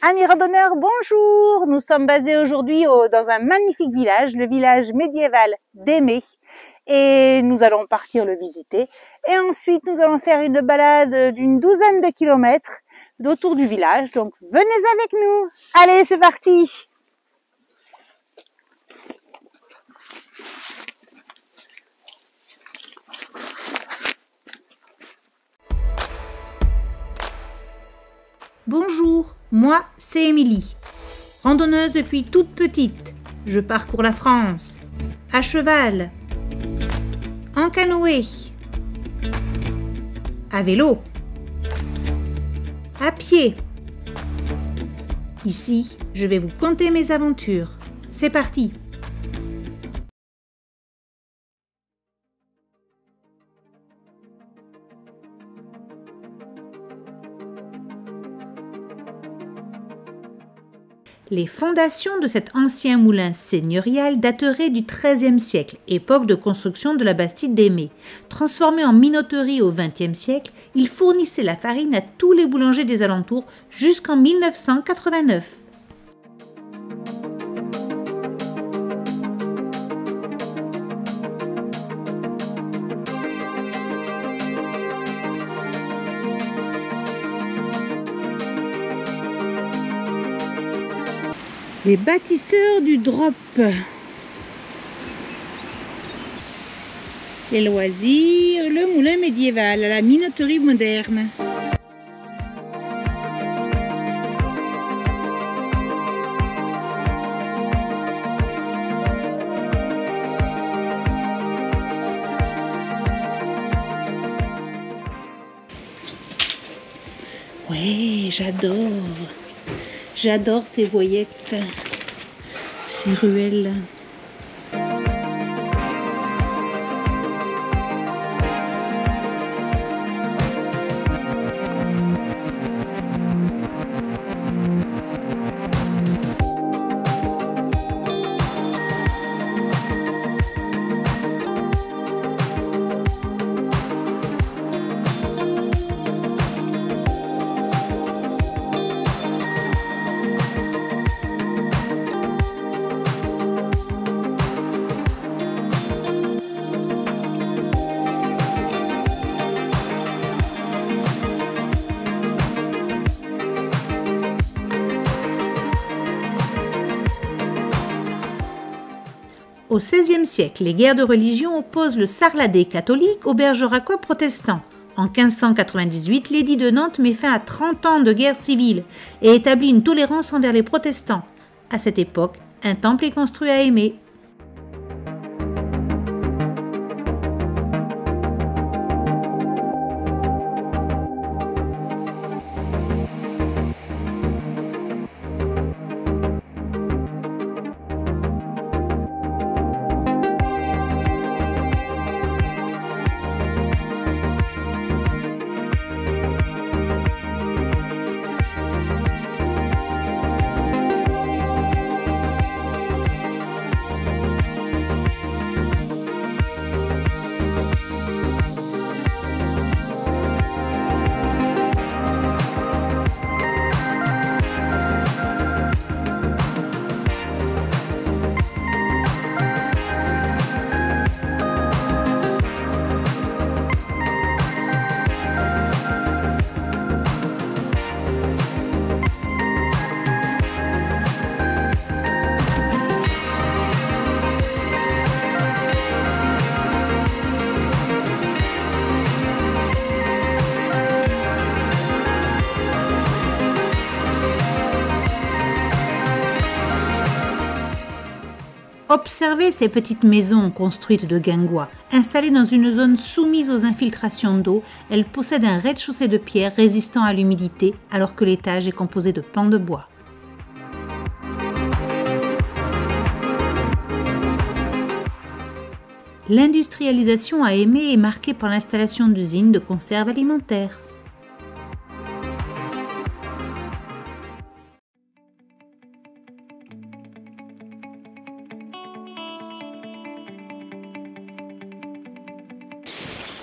Amis randonneurs, bonjour! Nous sommes basés aujourd'hui dans un magnifique village, le village médiéval d'Aimé. Et nous allons partir le visiter. Et ensuite, nous allons faire une balade d'une douzaine de kilomètres autour du village. Donc, venez avec nous! Allez, c'est parti! Bonjour, moi c'est Émilie. Randonneuse depuis toute petite, je parcours la France. À cheval, en canoë, à vélo, à pied. Ici, je vais vous conter mes aventures. C'est parti! Les fondations de cet ancien moulin seigneurial dateraient du XIIIe siècle, époque de construction de la Bastide d'Aimé. Transformé en minoterie au XXe siècle, il fournissait la farine à tous les boulangers des alentours jusqu'en 1989. Les bâtisseurs du drop. Les loisirs, le moulin médiéval à la minoterie moderne. Ouais, j'adore. J'adore ces voyettes, ces ruelles. Au XVIe siècle, les guerres de religion opposent le Sarladais catholique aux Bergeracois protestants. En 1598, l'édit de Nantes met fin à 30 ans de guerre civile et établit une tolérance envers les protestants. À cette époque, un temple est construit à Aimé. Observez ces petites maisons construites de guingois. Installées dans une zone soumise aux infiltrations d'eau, elles possèdent un rez-de-chaussée de pierre résistant à l'humidité alors que l'étage est composé de pans de bois. L'industrialisation à Aimé est marquée par l'installation d'usines de conserve alimentaire.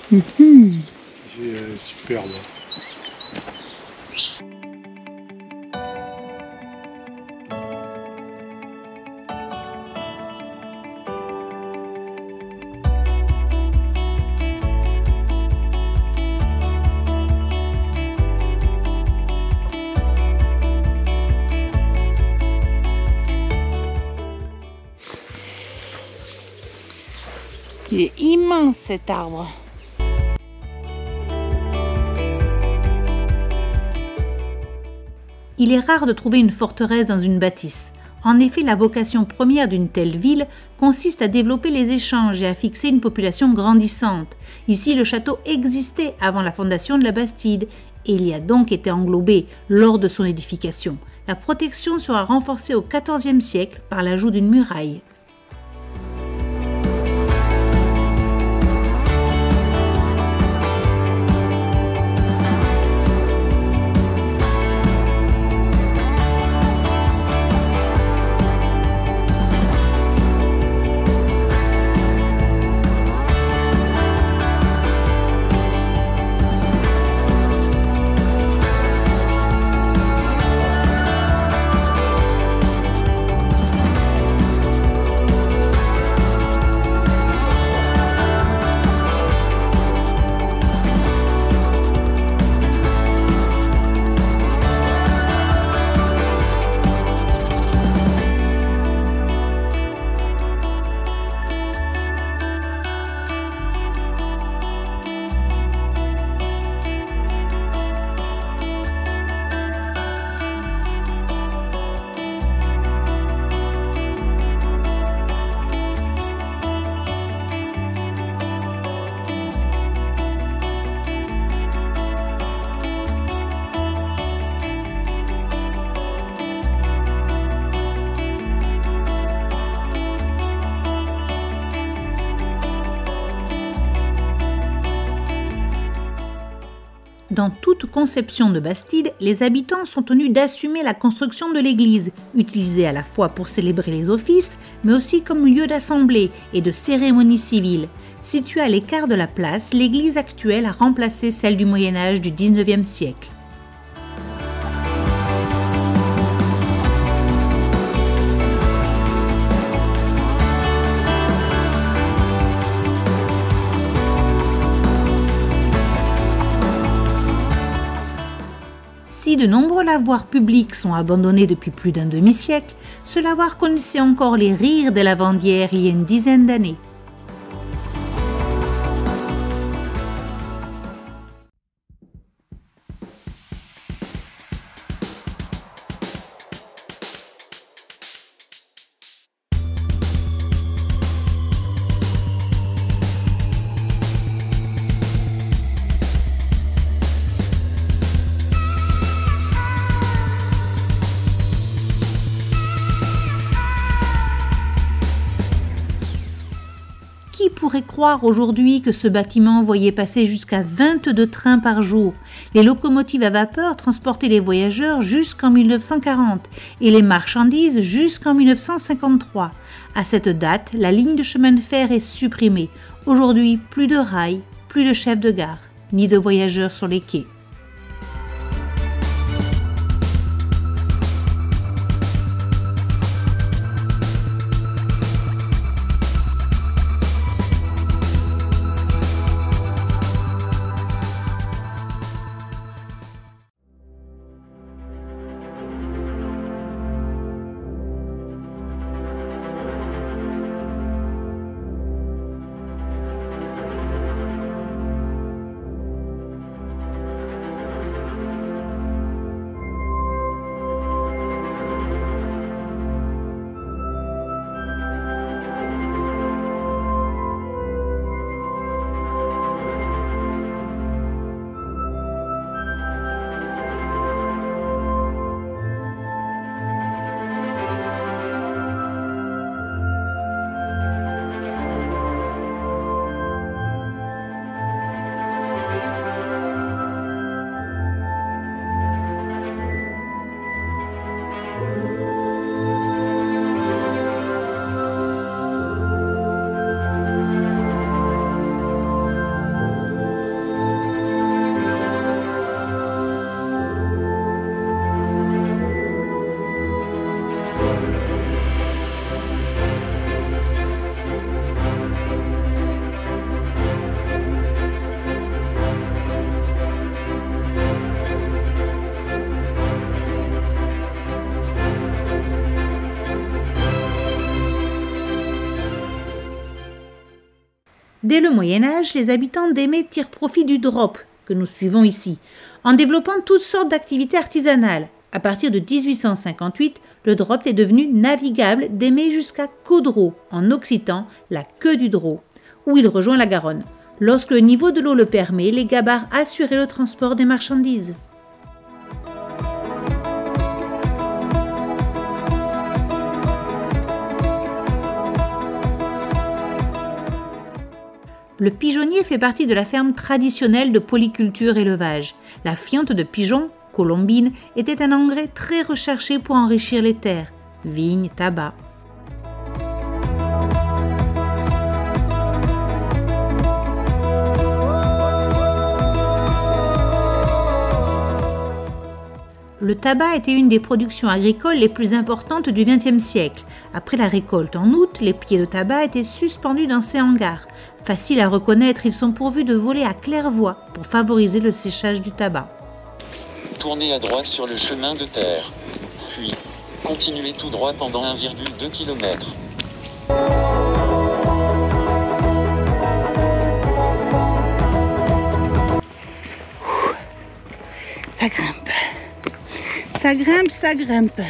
C'est superbe. Il est immense cet arbre. Il est rare de trouver une forteresse dans une bâtisse. En effet, la vocation première d'une telle ville consiste à développer les échanges et à fixer une population grandissante. Ici, le château existait avant la fondation de la Bastide et il y a donc été englobé lors de son édification. La protection sera renforcée au XIVe siècle par l'ajout d'une muraille. Dans toute conception de Bastide, les habitants sont tenus d'assumer la construction de l'église, utilisée à la fois pour célébrer les offices, mais aussi comme lieu d'assemblée et de cérémonies civiles. Située à l'écart de la place, l'église actuelle a remplacé celle du Moyen-Âge du XIXe siècle. Si de nombreux lavoirs publics sont abandonnés depuis plus d'un demi-siècle, ce lavoir connaissait encore les rires des lavandières il y a une dizaine d'années. Qui pourrait croire aujourd'hui que ce bâtiment voyait passer jusqu'à 22 trains par jour? Les locomotives à vapeur transportaient les voyageurs jusqu'en 1940 et les marchandises jusqu'en 1953. À cette date, la ligne de chemin de fer est supprimée. Aujourd'hui, plus de rails, plus de chefs de gare, ni de voyageurs sur les quais. Dès le Moyen-Âge, les habitants d'Aimé tirent profit du drop, que nous suivons ici, en développant toutes sortes d'activités artisanales. À partir de 1858, le drop est devenu navigable d'Aimé jusqu'à Caudrot, en occitan, la queue du Drô, où il rejoint la Garonne. Lorsque le niveau de l'eau le permet, les gabarres assuraient le transport des marchandises. Le pigeonnier fait partie de la ferme traditionnelle de polyculture-élevage. La fiente de pigeon, colombine, était un engrais très recherché pour enrichir les terres, vignes, tabac. Le tabac était une des productions agricoles les plus importantes du XXe siècle. Après la récolte en août, les pieds de tabac étaient suspendus dans ces hangars. Faciles à reconnaître, ils sont pourvus de volets à claire-voie pour favoriser le séchage du tabac. Tournez à droite sur le chemin de terre. Puis, continuez tout droit pendant 1,2 km. Ça grimpe. Ça grimpe, ça grimpe.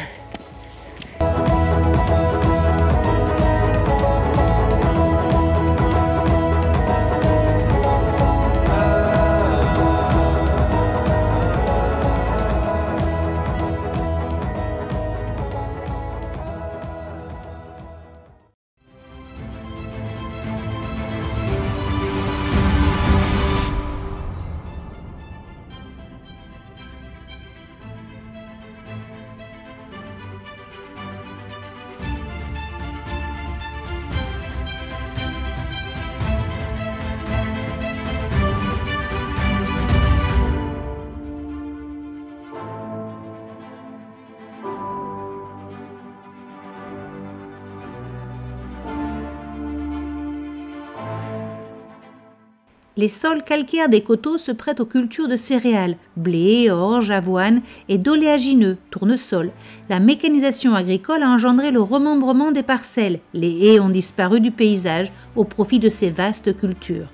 Les sols calcaires des coteaux se prêtent aux cultures de céréales, blé, orge, avoine et d'oléagineux, tournesol. La mécanisation agricole a engendré le remembrement des parcelles. Les haies ont disparu du paysage au profit de ces vastes cultures.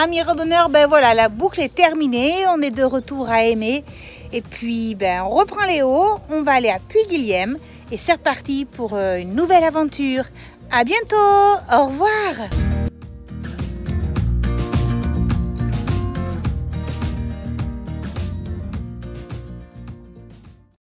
Amis randonneurs, ben voilà, la boucle est terminée, on est de retour à Aimé. Et puis, ben, on reprend les hauts, on va aller à Puy-Guilhem et c'est reparti pour une nouvelle aventure. À bientôt, au revoir.